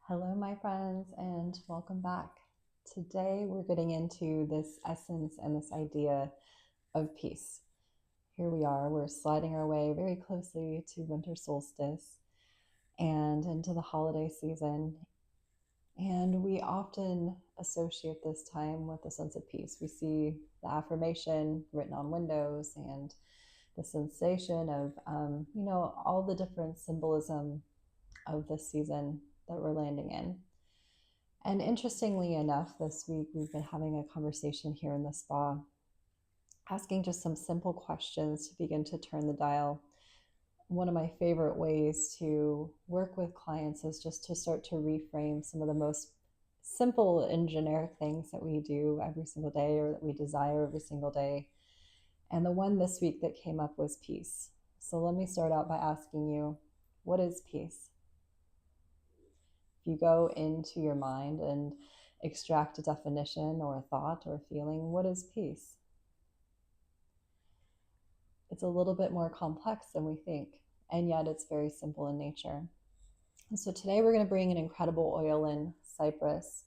Hello, my friends, and welcome back. Today, we're getting into this essence and this idea of peace. Here we are, we're sliding our way very closely to winter solstice and into the holiday season. And we often associate this time with a sense of peace. We see the affirmation written on windows and the sensation of, all the different symbolism of this season that we're landing in. And interestingly enough, this week we've been having a conversation here in the spa, asking just some simple questions to begin to turn the dial. One of my favorite ways to work with clients is just to start to reframe some of the most simple and generic things that we do every single day or that we desire every single day. And the one this week that came up was peace. So let me start out by asking you, what is peace? If you go into your mind and extract a definition or a thought or a feeling, what is peace? It's a little bit more complex than we think, and yet it's very simple in nature. And so today we're going to bring an incredible oil in, Cypress.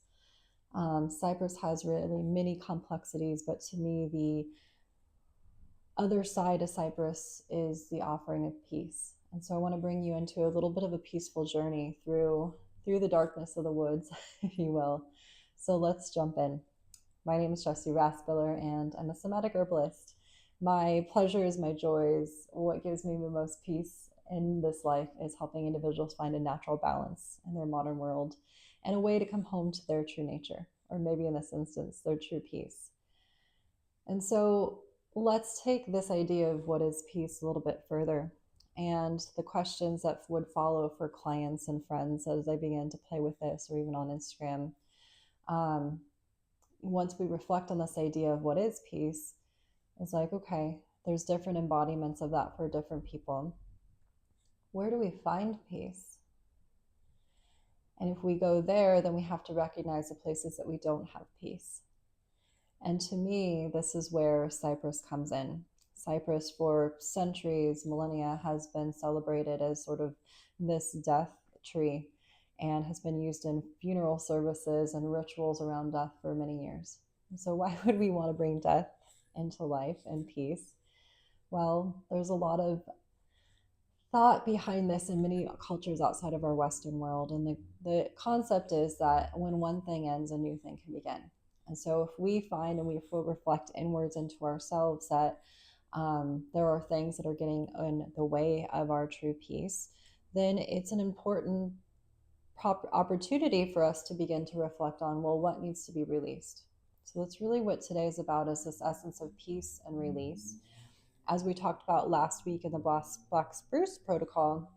Cypress has really many complexities, but to me, the other side of Cypress is the offering of peace. And so I want to bring you into a little bit of a peaceful journey through the darkness of the woods, if you will. So let's jump in. My name is Jessie Raspiller, and I'm a somatic herbalist. My pleasures, my joys, what gives me the most peace in this life is helping individuals find a natural balance in their modern world and a way to come home to their true nature, or maybe in this instance, their true peace. And so let's take this idea of what is peace a little bit further, and the questions that would follow for clients and friends as I begin to play with this, or even on Instagram. Once we reflect on this idea of what is peace, it's like, okay, there's different embodiments of that for different people. Where do we find peace? And if we go there, then we have to recognize the places that we don't have peace. And to me, this is where Cypress comes in. Cypress, for centuries, millennia, has been celebrated as sort of this death tree and has been used in funeral services and rituals around death for many years. So why would we want to bring death into life and peace? Well, there's a lot of thought behind this in many cultures outside of our Western world. And the concept is that when one thing ends, a new thing can begin. And so if we find and we reflect inwards into ourselves that there are things that are getting in the way of our true peace, then it's an important opportunity for us to begin to reflect on, well, what needs to be released? So that's really what today is about, is this essence of peace and release. As we talked about last week in the Black Spruce protocol,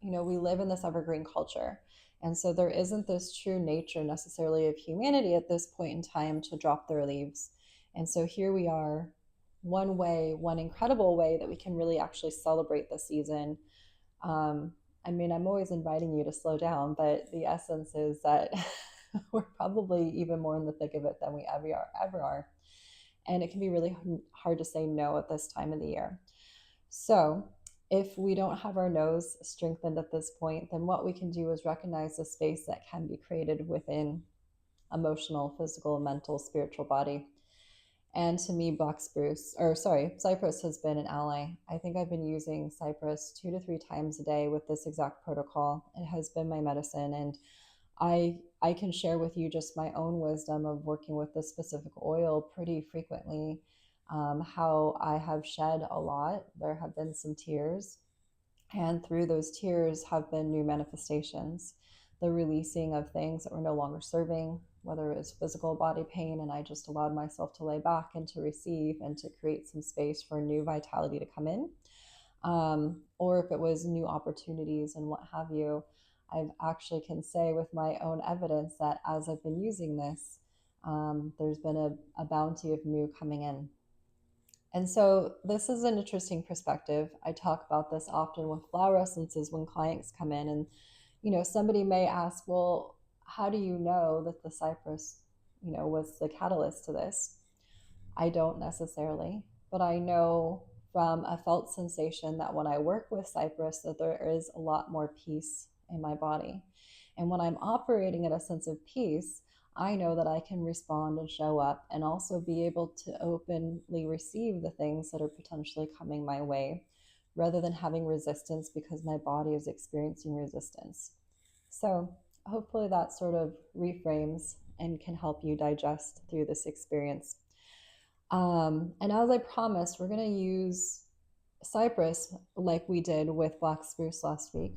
we live in this evergreen culture. And so there isn't this true nature necessarily of humanity at this point in time to drop their leaves. And so here we are, one incredible way that we can really actually celebrate the season. I'm always inviting you to slow down, but the essence is that we're probably even more in the thick of it than we ever are. And it can be really hard to say no at this time of the year. So if we don't have our nose strengthened at this point, then what we can do is recognize the space that can be created within emotional, physical, mental, spiritual body. And to me, Cypress has been an ally. I think I've been using Cypress 2 to 3 times a day with this exact protocol. It has been my medicine, and I can share with you just my own wisdom of working with this specific oil pretty frequently, how I have shed a lot. There have been some tears, and through those tears have been new manifestations, the releasing of things that were no longer serving, whether it was physical body pain, and I just allowed myself to lay back and to receive and to create some space for new vitality to come in, or if it was new opportunities and what have you. I actually can say with my own evidence that as I've been using this, there's been a bounty of new coming in. And so this is an interesting perspective. I talk about this often with flower essences when clients come in, and somebody may ask, well, how do you know that the Cypress, was the catalyst to this? I don't necessarily, but I know from a felt sensation that when I work with Cypress, that there is a lot more peace in my body. And when I'm operating at a sense of peace, I know that I can respond and show up and also be able to openly receive the things that are potentially coming my way rather than having resistance because my body is experiencing resistance. So hopefully that sort of reframes and can help you digest through this experience. And as I promised, we're going to use Cypress like we did with Black Spruce last week.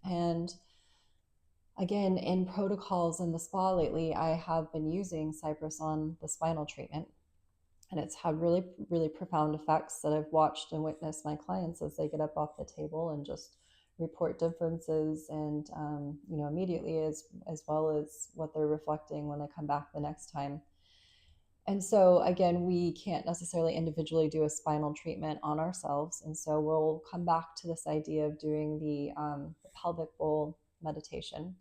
And again, in protocols in the spa lately, I have been using Cypress on the spinal treatment. And it's had really, really profound effects that I've watched and witnessed my clients as they get up off the table and just report differences and, immediately as well as what they're reflecting when they come back the next time. And so, again, we can't necessarily individually do a spinal treatment on ourselves. And so we'll come back to this idea of doing the pelvic bowl meditation.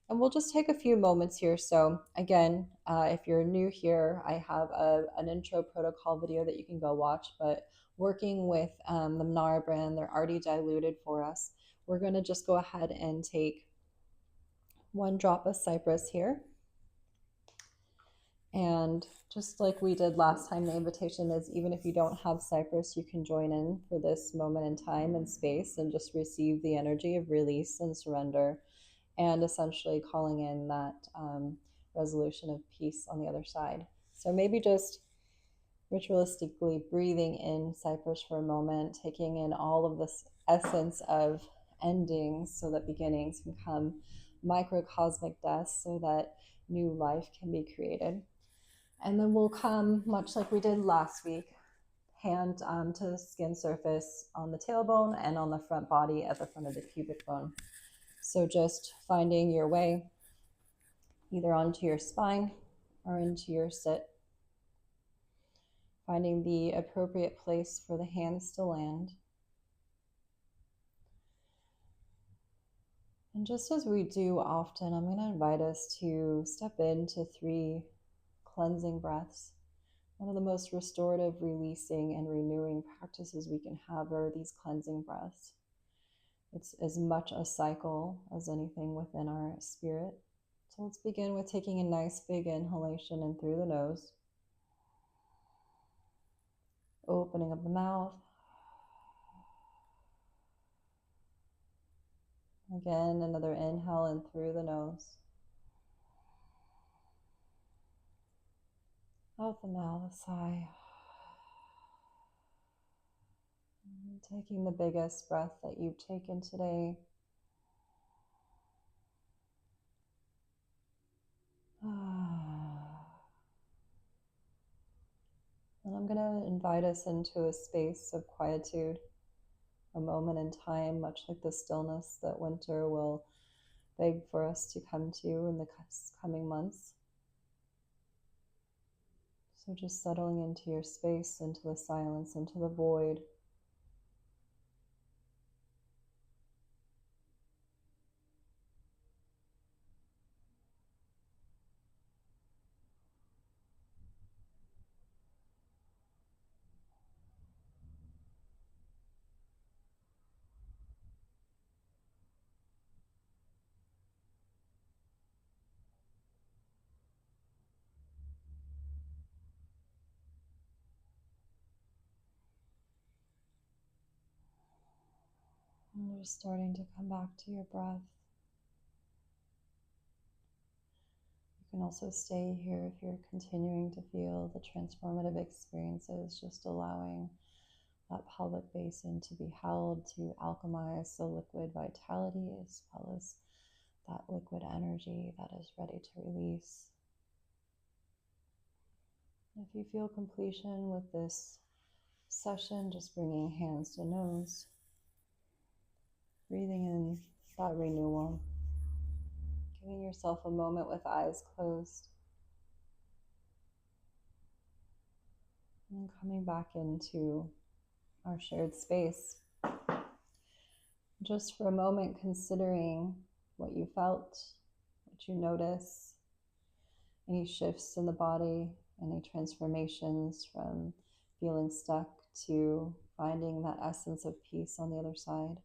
And we'll just take a few moments here. So again, if you're new here, I have an intro protocol video that you can go watch. But working with the Manara brand, they're already diluted for us. We're going to just go ahead and take 1 drop of Cypress here. And just like we did last time, the invitation is even if you don't have Cypress, you can join in for this moment in time and space and just receive the energy of release and surrender, and essentially calling in that resolution of peace on the other side. So maybe just ritualistically breathing in Cypress for a moment, taking in all of this essence of endings so that beginnings become microcosmic deaths so that new life can be created. And then we'll come, much like we did last week, hand to the skin surface on the tailbone and on the front body at the front of the pubic bone. So just finding your way either onto your spine or into your sit. Finding the appropriate place for the hands to land. And just as we do often, I'm going to invite us to step into 3 cleansing breaths. One of the most restorative, releasing, and renewing practices we can have are these cleansing breaths. It's as much a cycle as anything within our spirit. So let's begin with taking a nice big inhalation in through the nose. Opening up the mouth. Again, another inhale in through the nose. Out the mouth, a sigh. And taking the biggest breath that you've taken today. And I'm going to invite us into a space of quietude, a moment in time, much like the stillness that winter will beg for us to come to in the coming months. So just settling into your space, into the silence, into the void. And you're just starting to come back to your breath. You can also stay here if you're continuing to feel the transformative experiences, just allowing that pelvic basin to be held, to alchemize the liquid vitality as well as that liquid energy that is ready to release. If you feel completion with this session, just bringing hands to nose, breathing in that renewal, giving yourself a moment with eyes closed, and then coming back into our shared space. Just for a moment, considering what you felt, what you notice, any shifts in the body, any transformations from feeling stuck to finding that essence of peace on the other side.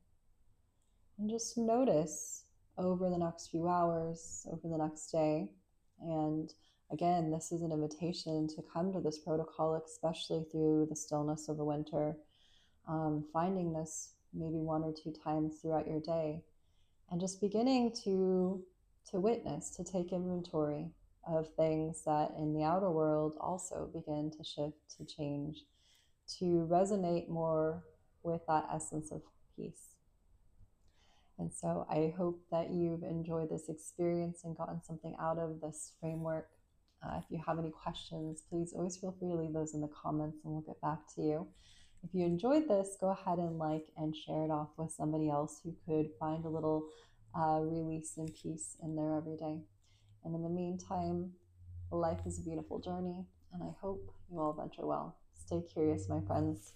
And just notice over the next few hours, over the next day. And again, this is an invitation to come to this protocol, especially through the stillness of the winter, finding this maybe 1 or 2 times throughout your day, and just beginning to witness, to take inventory of things that in the outer world also begin to shift, to change, to resonate more with that essence of peace. And so I hope that you've enjoyed this experience and gotten something out of this framework. If you have any questions, please always feel free to leave those in the comments and we'll get back to you. If you enjoyed this, go ahead and like and share it off with somebody else who could find a little release and peace in their everyday. And in the meantime, life is a beautiful journey, and I hope you all venture well. Stay curious, my friends.